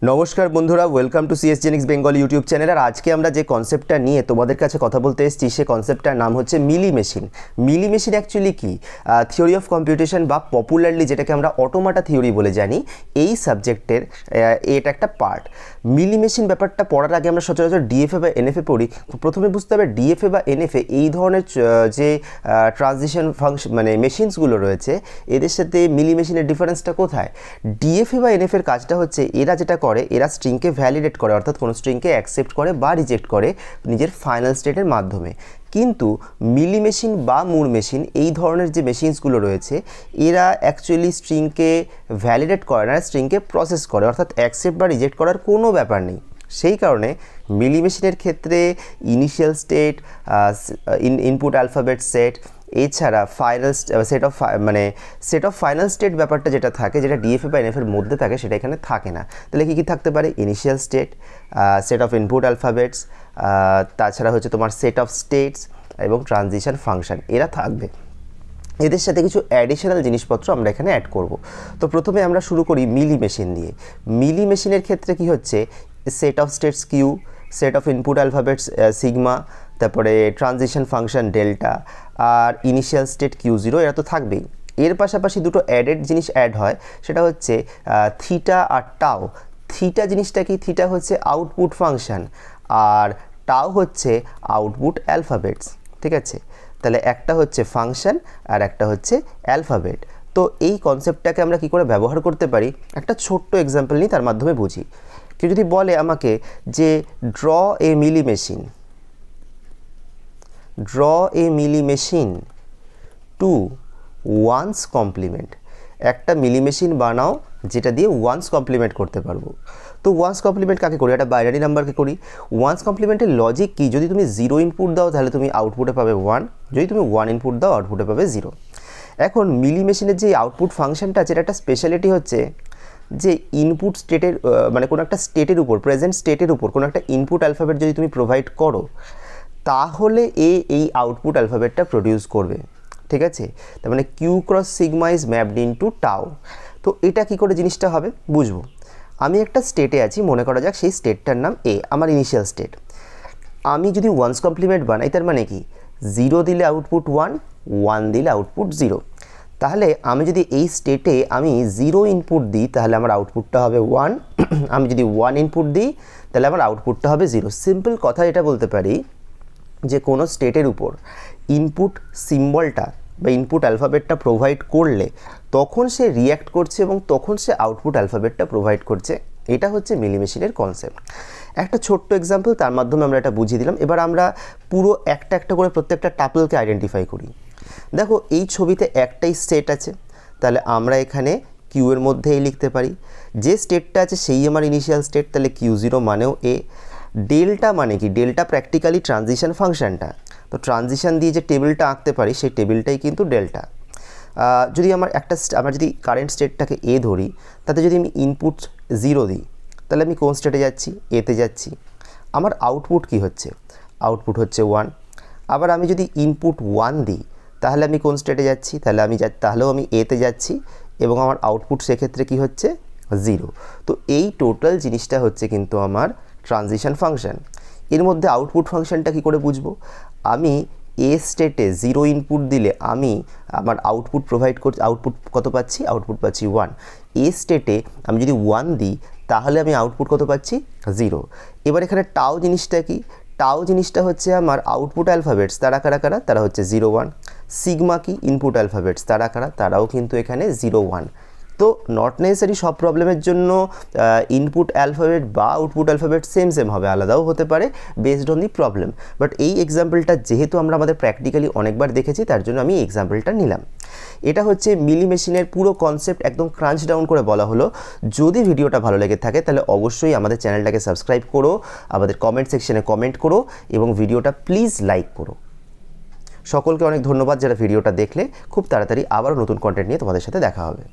নমস্কার বন্ধুরা, welcome to CS Genix Bengal YouTube channel. আর আজকে আমরা যে কনসেপ্টটা নিয়ে তোমাদের কাছে কথা বলতে এসেছি সে কনসেপ্টটার নাম হচ্ছে মিলি মেশিন। মিলি মেশিন অ্যাকচুয়ালি কি? থিওরি অফ কম্পিউটেশন বা পপুলারলি যেটাকে আমরা অটোমাটা থিওরি বলে জানি, এই সাবজেক্টের এটা একটা পার্ট। মিলি মেশিন ব্যাপারটা পড়ার আগে আমরা সচরাচর ডিএফএ বা এনএফএ পড়ি। প্রথমে বুঝতে হবে ডিএফএ বা এনএফএ এই ধরনের যে ট্রানজিশন ফাংশন মানে মেশিনসগুলো রয়েছে, এদের সাথে মিলি মেশিনের ডিফারেন্সটা কোথায়? ডিএফএ বা এনএফের কাজটা হচ্ছে এরা যেটা করে, এরা স্ট্রিংকে ভ্যালিডেট করে, অর্থাৎ কোনো স্ট্রিংকে অ্যাকসেপ্ট করে বা রিজেক্ট করে নিজের ফাইনাল স্টেটের মাধ্যমে। কিন্তু মিলি মেশিন বা মুর মেশিন এই ধরনের যে মেশিনসগুলো রয়েছে, এরা অ্যাকচুয়ালি স্ট্রিংকে ভ্যালিডেট করে না, স্ট্রিংকে প্রসেস করে, অর্থাৎ অ্যাকসেপ্ট বা রিজেক্ট করার কোনো ব্যাপার নেই। সেই কারণে মিলি মেশিনের ক্ষেত্রে initial state, input alphabet set, এছাড়া final set of final state ব্যাপারটা যেটা থাকে, যেটা ডিএফএ বা এনএফের মধ্যে থাকে, সেটা এখানে থাকে না। তাহলে কী কী থাকতে পারে? Initial state, set of input alphabets, তাছাড়া হচ্ছে তোমার সেট অফ স্টেটস এবং ট্রানজিশন ফাংশন, এরা থাকবে। এদের সাথে কিছু অ্যাডিশনাল জিনিসপত্র আমরা এখানে অ্যাড করব। তো প্রথমে আমরা শুরু করি মিলি মেশিন দিয়ে। মিলি মেশিনের ক্ষেত্রে কি হচ্ছে? Set of states Q, set of input alphabets sigma, তারপরে ট্রানজিশন ফাংশন ডেল্টা, আর ইনিশিয়াল স্টেট কিউ জিরো, এরা তো থাকবেই। এর পাশাপাশি দুটো অ্যাডেড জিনিস অ্যাড হয়, সেটা হচ্ছে থিটা আর টাও। থিটা জিনিসটা কি? থিটা হচ্ছে আউটপুট ফাংশন, আর টাও হচ্ছে আউটপুট অ্যালফাবেটস। ঠিক আছে, তাহলে একটা হচ্ছে ফাংশন আর একটা হচ্ছে অ্যালফাবেট। তো এই কনসেপ্টটাকে আমরা কি করে ব্যবহার করতে পারি, একটা ছোট্ট এক্সাম্পল নিই, তার মাধ্যমে বুঝি। কেউ যদি বলে আমাকে যে draw a Mealy machine, draw a Mealy machine to one's complement, একটা মিলি মেশিন বানাও যেটা দিয়ে ওয়ান্স কমপ্লিমেন্ট করতে পারবো। তো ওয়ান্স কমপ্লিমেন্ট কাকে করি? একটা বাইনারি নাম্বারকে করি। ওয়ান্স কমপ্লিমেন্টের লজিক কি? যদি তুমি 0 ইনপুট দাও তাহলে তুমি আউটপুটে পাবে 1, যদি তুমি 1 ইনপুট দাও আউটপুটে পাবে 0। এখন মিলি মেশিনের যে আউটপুট ফাংশনটা আছে, এটা একটা স্পেশালিটি হচ্ছে যে ইনপুট স্টেটের মানে কোনো একটা স্টেটের উপর, প্রেজেন্ট স্টেটের উপর কোনো একটা ইনপুট অ্যালফাবেট যদি তুমি প্রোভাইড করো, তাহলে এই আউটপুট অ্যালফাবেটটা প্রডিউস করবে। ঠিক আছে, তার মানে Q cross sigma is mapped into tau. তো এটা কি করে জিনিসটা হবে বুঝবো। আমি একটা স্টেটে আছি, মনে করা যাক সেই স্টেটটার নাম এ, আমার ইনিশিয়াল স্টেট। আমি যদি ওয়ান্স কমপ্লিমেন্ট বানাই, তার মানে কি? 0 দিলে আউটপুট 1, 1 দিলে আউটপুট 0। তাহলে আমি যদি এই স্টেটে আমি 0 ইনপুট দিই তাহলে আমার আউটপুটটা হবে 1, আমি যদি 1 ইনপুট দিই তাহলে আমার আউটপুটটা হবে 0। সিম্পল কথা এটা বলতে পারি যে কোনো স্টেটের উপর ইনপুট সিম্বলটা বা ইনপুট অ্যালফাবেটটা প্রোভাইড করলে তখন সে রিয়্যাক্ট করছে এবং তখন সে আউটপুট অ্যালফাবেটটা প্রোভাইড করছে। এটা হচ্ছে মিলি মেশিনের কনসেপ্ট। একটা ছোট্ট এক্সাম্পল, তার মাধ্যমে আমরা এটা বুঝিয়ে দিলাম। এবার আমরা পুরো একটা একটা করে প্রত্যেকটা টাপলকে আইডেন্টিফাই করি। দেখো এই ছবিতে একটাই স্টেট আছে, তাহলে আমরা এখানে কিউ এর মধ্যেই লিখতে পারি। যে স্টেটটা আছে সেই আমার ইনিশিয়াল স্টেট, তাহলে কিউ জিরো মানেও এ। ডেল্টা মানে কি? ডেল্টা প্র্যাকটিক্যালি ট্রানজিশন ফাংশনটা, তো ট্রানজিশন দিয়ে যে টেবিলটা আঁকতে পারি সেই টেবিলটাই কিন্তু ডেল্টা। যদি আমার যদি কারেন্ট স্টেটটাকে এ ধরি, তাতে যদি আমি ইনপুট 0 দিই তাহলে আমি কোন স্টেটে যাচ্ছি? এতে যাচ্ছি। আমার আউটপুট কি হচ্ছে? আউটপুট হচ্ছে 1। আবার আমি যদি ইনপুট 1 দিই তাহলে আমি কোন স্টেটে যাচ্ছি? তাহলেও আমি এতে যাচ্ছি এবং আমার আউটপুট সেক্ষেত্রে কি হচ্ছে? 0। তো এই টোটাল জিনিসটা হচ্ছে কিন্তু আমার ট্রানজিশন ফাংশন। এর মধ্যে আউটপুট ফাংশনটা কি করে বুঝবো? আমি এ স্টেটে 0 ইনপুট দিলে আমার আউটপুট প্রোভাইড করছি, আউটপুট কত পাচ্ছি? আউটপুট পাচ্ছি 1। এ স্টেটে আমি যদি 1 দিই তাহলে আমি আউটপুট কত পাচ্ছি? 0। এবার এখানে টাও জিনিসটা কি? টাও জিনিসটা হচ্ছে আমার আউটপুট অ্যালফাবেটস, তারা কারা কারা? তারা হচ্ছে 0 1। সিগমা কি? ইনপুট অ্যালফাবেটস, তারা কারা? তারাও কিন্তু এখানে 0 1। তো নট নেসেসারি সব প্রবলেমের জন্য ইনপুট অ্যালফাবেট বা আউটপুট অ্যালফাবেট সেম হবে, আলাদাও হতে পারে based on the problem. But এই এক্সাম্পলটা যেহেতু আমরা আমাদের প্র্যাকটিক্যালি অনেকবার দেখেছি, তার জন্য আমি এই এক্সাম্পলটা নিলাম। এটা হচ্ছে মিলি মেশিনের পুরো কনসেপ্ট একদম ক্রাঞ্চ ডাউন করে বলা হলো। যদি ভিডিওটা ভালো লেগে থাকে তাহলে অবশ্যই আমাদের চ্যানেলটাকে সাবস্ক্রাইব করো, আমাদের কমেন্ট সেকশনে কমেন্ট করো এবং ভিডিওটা প্লিজ লাইক করো। সকলকে অনেক ধন্যবাদ যারা ভিডিওটা দেখলে। খুব তাড়াতাড়ি আবারও নতুন কন্টেন্ট নিয়ে তোমাদের সাথে দেখা হবে।